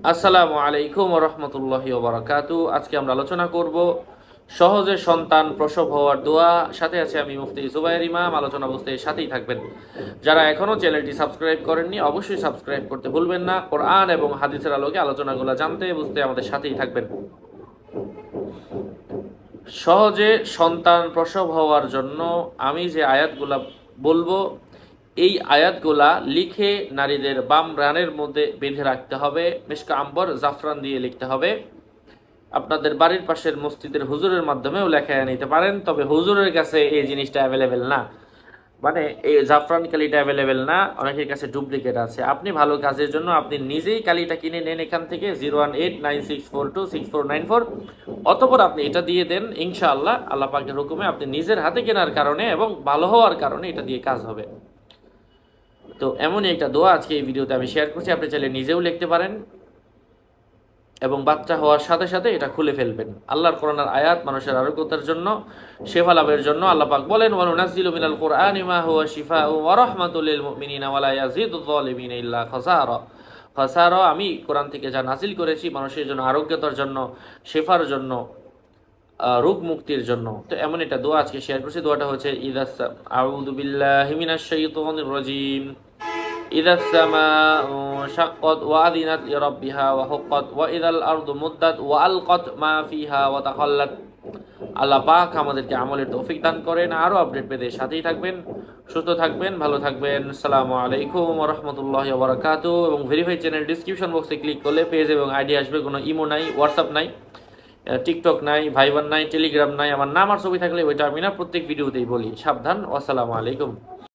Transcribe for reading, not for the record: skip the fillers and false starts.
আসসালামু আলাইকুম ওয়া রাহমাতুল্লাহি ওয়া বারাকাতুহু। আজকে আমরা আলোচনা করব সহজে সন্তান প্রসব হওয়ার দোয়া। সাথে আছে আমি মুফতি জুবায়ের ইমাম। আলোচনা বুঝতে সাথেই থাকবেন। যারা এখনো চ্যানেলটি সাবস্ক্রাইব করেননি অবশ্যই সাবস্ক্রাইব করতে ভুলবেন না। কোরআন এবং হাদিসের আলোকে আলোচনাগুলো জানতে বুঝতে আমাদের সাথেই থাকবেন। সহজে সন্তান প্রসব হওয়ার জন্য আমি যে আয়াতগুলা বলবো, এই আয়াতগুলা লিখে নারীদের বাম রানের মধ্যে বেঁধে রাখতে হবে। মিশকা আম্বর জাফরান দিয়ে লিখতে হবে। আপনাদের বাড়ির পাশের মসজিদের হুজুরের মাধ্যমেও লেখায় নিতে পারেন, তবে হুজুরের কাছে এই জিনিসটা অ্যাভেলেবেল না, মানে এই জাফরান কালিটা অ্যাভেলেবেল না, অনেকের কাছে ডুপ্লিকেট আছে। আপনি ভালো কাজের জন্য আপনি নিজেই কালিটা কিনে নেন এখান থেকে 018964264494, অতঃপর আপনি এটা দিয়ে দেন। ইনশাআল্লাহ আল্লাহ পাকের হুকুমে আপনি নিজের হাতে কেনার কারণে এবং ভালো হওয়ার কারণে এটা দিয়ে কাজ হবে। তো এমনই একটা দোয়া আজকে এই ভিডিওতে আমি শেয়ার করছি। আপনি চাইলে নিজেও লিখতে পারেন এবং বাচ্চা হওয়ার সাথে সাথে এটা খুলে ফেলবেন। আল্লাহর কোরআনের আয়াত মানুষের আরোগ্যতার জন্য, শেফা লাভের জন্য। আল্লাহ পাক বলেন, ওয়া নুনাজ্জিলু মিনাল কুরআনি মা হুয়া শিফাউ ওয়া রাহমাতুল লিল মুমিনিনা ওয়া লা ইয়াজিদুয যালিমিনা ইল্লা খাসারা। খাসারা, আমি কোরআন থেকে যা নাজিল করেছি মানুষের জন্য আরোগ্যতার জন্য, শেফার জন্য, রোগ মুক্তির জন্য। তো এমন একটা দোয়া আজকে শেয়ার করছি। দোয়াটা হচ্ছে আউযু বিল্লাহি মিনাশ শাইতানির রাজিম। إذا السماء شقت وأذنت لربها وحقت وإذا الأرض مدت وألقت ما فيها وتخلت। আল্লাহ পাক আমাদেরকে আমলের তৌফিক দান করেন। আরও আপডেট পেতে সাথেই থাকবেন। সুস্থ থাকবেন, ভালো থাকবেন। আসসালামু আলাইকুম ওয়া রাহমাতুল্লাহি ওয়া বারাকাতুহু। এবং ভেরিফাই চ্যানেল ডিসক্রিপশন বক্সে ক্লিক করলে পেজ এবং আইডি আসবে। কোনো ইমো নাই, হোয়াটসঅ্যাপ নাই, টিকটক নাই, ভাইবার নাই, টেলিগ্রাম নাই। আমার নাম আর ছবি থাকলে ওইটা আমি না প্রত্যেক ভিডিওতেই বলি। সাবধান। আসসালামু আলাইকুম।